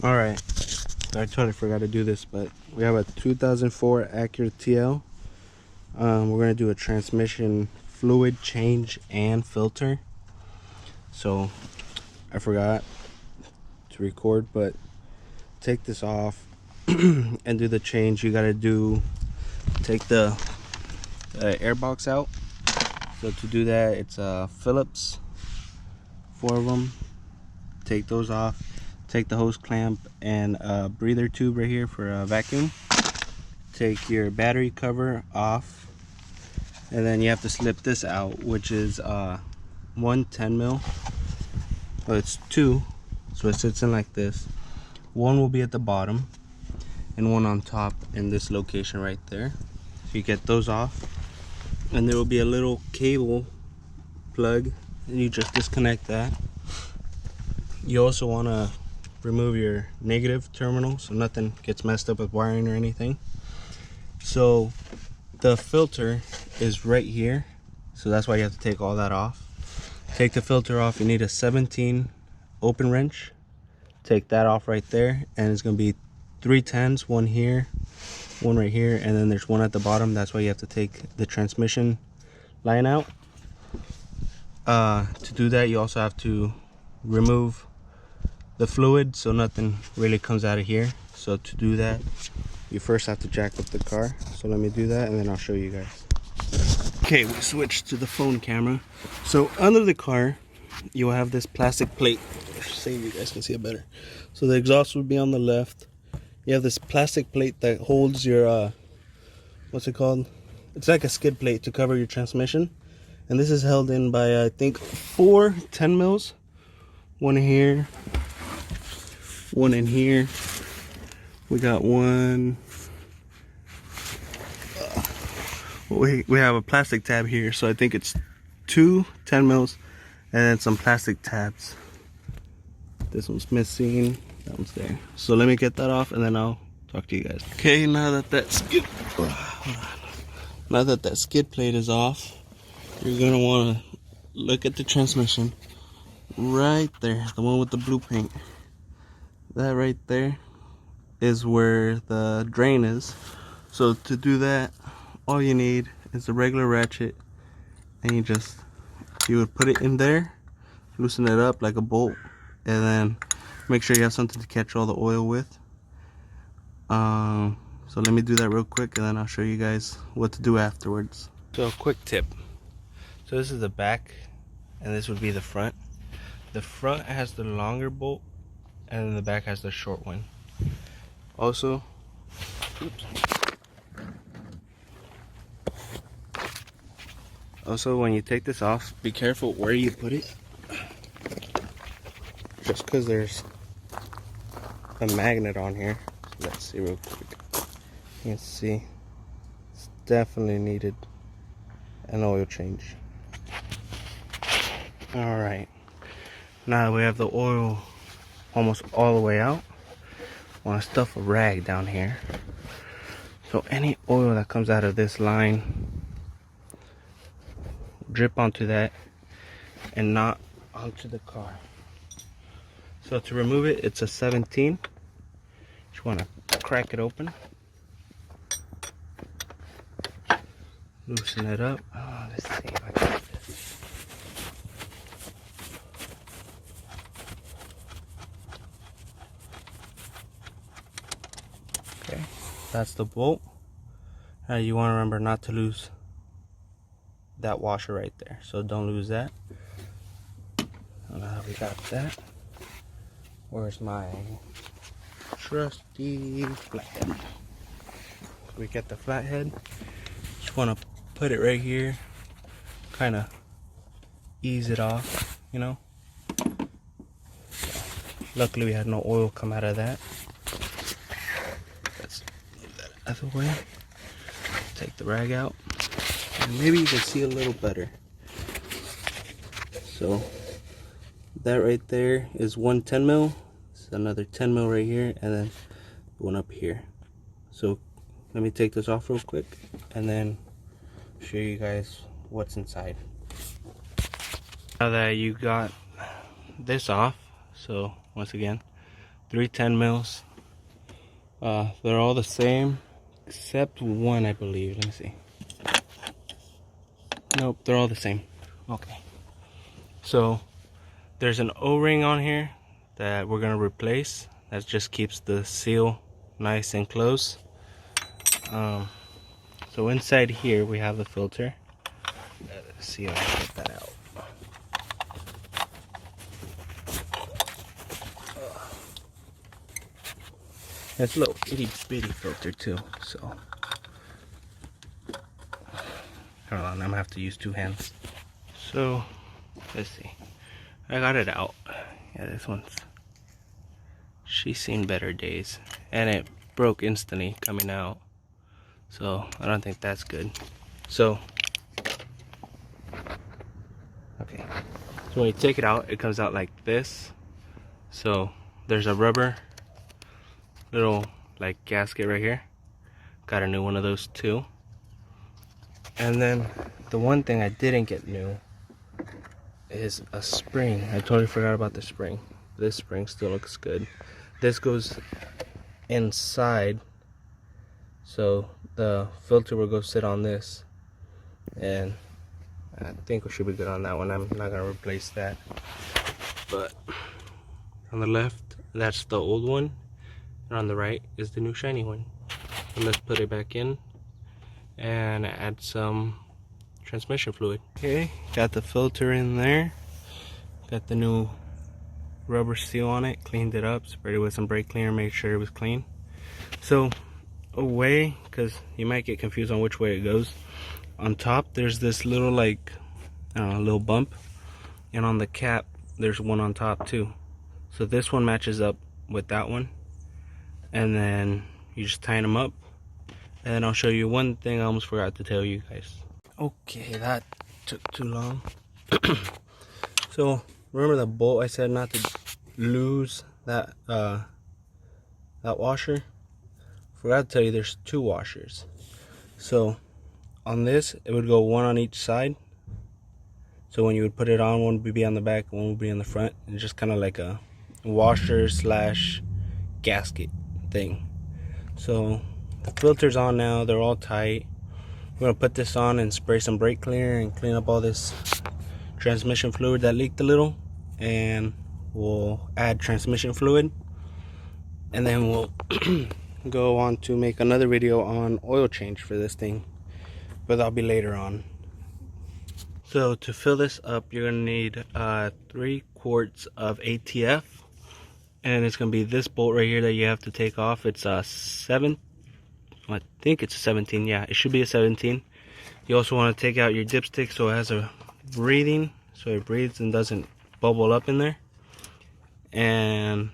All right, I totally forgot to do this, but we have a 2004 Acura TL. We're gonna do a transmission fluid change and filter. So I forgot to record, but take this off and do the change. You gotta take the air box out. So to do that, it's Phillips, 4 of them. Take those off. Take the hose clamp and a breather tube right here for a vacuum. Take your battery cover off, and then you have to slip this out, which is one 10 mil. Well, it's two, so it sits in like this. One will be at the bottom and one on top in this location right there. So you get those off, and there will be a little cable plug, and you just disconnect that. You also want to remove your negative terminal so nothing gets messed up with wiring or anything. So the filter is right here, so that's why you have to take all that off. Take the filter off. You need a 17 open wrench. Take that off right there, and it's going to be 3 10s, one here, one right here, and then there's one at the bottom. That's why you have to take the transmission line out. To do that, you also have to remove the fluid so nothing really comes out of here. So to do that, you first have to jack up the car. So let me do that, and then I'll show you guys. Okay, we switched to the phone camera. So under the car, you'll have this plastic plate. See if you guys can see it better. So the exhaust would be on the left. You have this plastic plate that holds your what's it called? It's like a skid plate to cover your transmission. And this is held in by I think 4 10 mils. One here, one in here. We got one. We have a plastic tab here, so I think it's 2 10 mils and then some plastic tabs. This one's missing, that one's there. So let me get that off, and then I'll talk to you guys. Okay, now that that skid plate is off, you're gonna want to look at the transmission right there, the one with the blue paint. That right there is where the drain is. So to do that, all you need is a regular ratchet, and you would put it in there, loosen it up like a bolt, and then make sure you have something to catch all the oil with. So let me do that real quick, and then I'll show you guys what to do afterwards. So quick tip. So this is the back, and this would be the front. The front has the longer bolt, and then the back has the short one. Also, when you take this off, be careful where you put it. Just because there's a magnet on here. So let's see real quick. You can see it's definitely needed an oil change. Alright, now that we have the oil almost all the way out, I want to stuff a rag down here. So any oil that comes out of this line, drip onto that and not onto the car. So to remove it, it's a 17. Just want to crack it open, loosen it up. Oh, let's see if I can get this. Okay, that's the bolt. You want to remember not to lose that washer right there, so don't lose that. We got that. Where's my trusty flathead? We get the flathead. Just want to put it right here, kind of ease it off, you know. Luckily we had no oil come out of that. Let's move that out of the way. Take the rag out, and maybe you can see a little better. So that right there is one 10 mil. It's another 10 mil right here, and then one up here. So let me take this off real quick, and then show you guys what's inside. Now that you got this off, so once again, 310 mils. They're all the same except one, I believe. Let me see. Nope, they're all the same. Okay. So there's an O-ring on here that we're gonna replace. That just keeps the seal nice and close. So inside here we have the filter. Let's see if I can get that out. It's a little itty bitty filter too, so hold on, I'm gonna have to use 2 hands. So let's see. I got it out. Yeah, this one's, she's seen better days, and it broke instantly coming out, so I don't think that's good. So okay, so when you take it out, it comes out like this. So there's a rubber little like gasket right here. Got a new one of those too. And then the one thing I didn't get new is a spring. I totally forgot about the spring. This spring still looks good. This goes inside, so the filter will go sit on this, and I think we should be good on that one. I'm not gonna replace that. But on the left, that's the old one, and on the right is the new shiny one. And let's put it back in and add some transmission fluid. Okay, got the filter in there. Got the new rubber seal on it, cleaned it up, sprayed it with some brake cleaner, made sure it was clean. So away, because you might get confused on which way it goes, on top there's this little, like, I don't know, little bump, and on the cap there's one on top too. So this one matches up with that one, and then you just tighten them up. And then I'll show you one thing I almost forgot to tell you guys. Okay, that took too long. So remember the bolt I said not to lose that that washer? Forgot to tell you there's 2 washers. So on this, it would go one on each side. So when you would put it on, one would be on the back, one would be in the front, and just kind of like a washer slash gasket thing. So the filter's on now, they're all tight. We're gonna put this on and spray some brake cleaner and clean up all this transmission fluid that leaked a little, and we'll add transmission fluid, and then we'll go on to make another video on oil change for this thing, but that'll be later on. So to fill this up, you're gonna need 3 quarts of ATF, and it's gonna be this bolt right here that you have to take off. It's a 7, I think it's a 17. Yeah, it should be a 17. You also want to take out your dipstick so it has a breathing, so it breathes and doesn't bubble up in there. And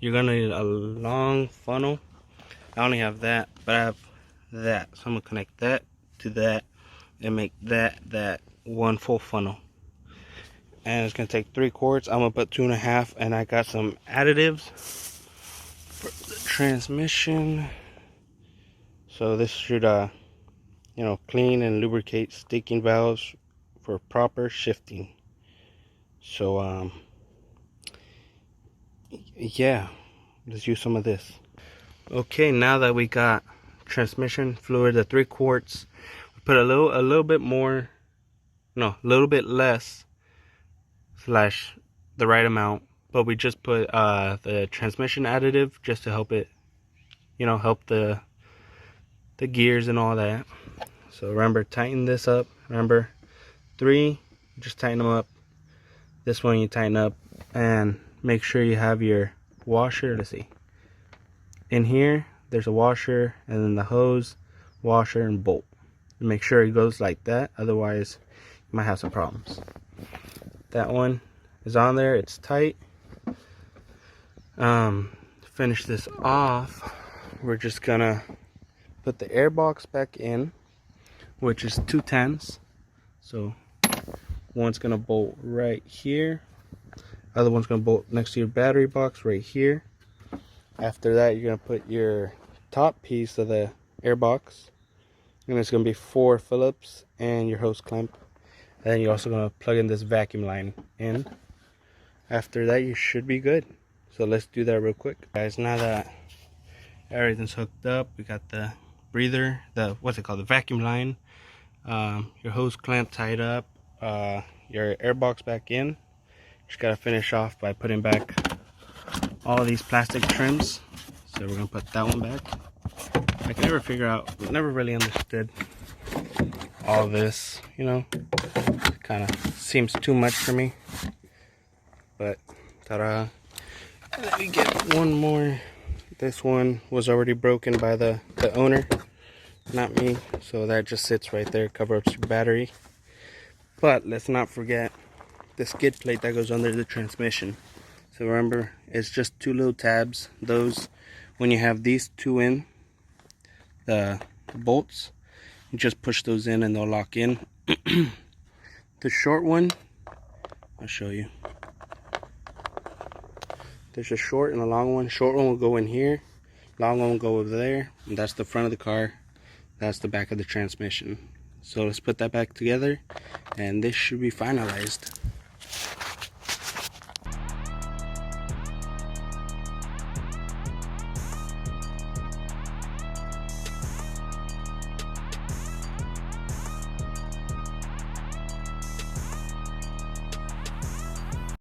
you're gonna need a long funnel. I only have that, but I have that, so I'm gonna connect that to that and make that one full funnel. And it's gonna take 3 quarts. I'm gonna put 2.5, and I got some additives for the transmission. So this should you know, clean and lubricate sticking valves for proper shifting. So yeah, let's use some of this. Okay, now that we got transmission fluid, the 3 quarts, we put a little bit more, no, a little bit less slash the right amount, but we just put the transmission additive just to help it, you know, help the gears and all that. So remember, tighten this up. Remember, 3, just tighten them up. This one you tighten up, and make sure you have your washer. Let's see, in here there's a washer, and then the hose, washer, and bolt. Make sure it goes like that, otherwise you might have some problems. That one is on there, it's tight. To finish this off, we're just gonna put the air box back in, which is 2 10s. So one's gonna bolt right here, other one's gonna bolt next to your battery box right here. After that, you're gonna put your top piece of the air box, and it's gonna be 4 Phillips and your hose clamp. And then you're also gonna plug in this vacuum line in. After that, you should be good. So let's do that real quick, guys. Now that everything's hooked up, we got the breather, the what's it called, the vacuum line, your hose clamp tied up, your air box back in. Just gotta finish off by putting back all these plastic trims. So we're gonna put that one back. I can never figure out, never really understood all this, you know. It kind of seems too much for me, but ta-da. Let me get one more. This one was already broken by the owner, not me, so that just sits right there, cover up your battery. But let's not forget the skid plate that goes under the transmission. So remember, it's just two little tabs. Those, when you have these two in, the bolts, you just push those in and they'll lock in. The short one, I'll show you. There's a short and a long one. Short one will go in here, long one will go over there, and that's the front of the car. That's the back of the transmission. So let's put that back together, and this should be finalized.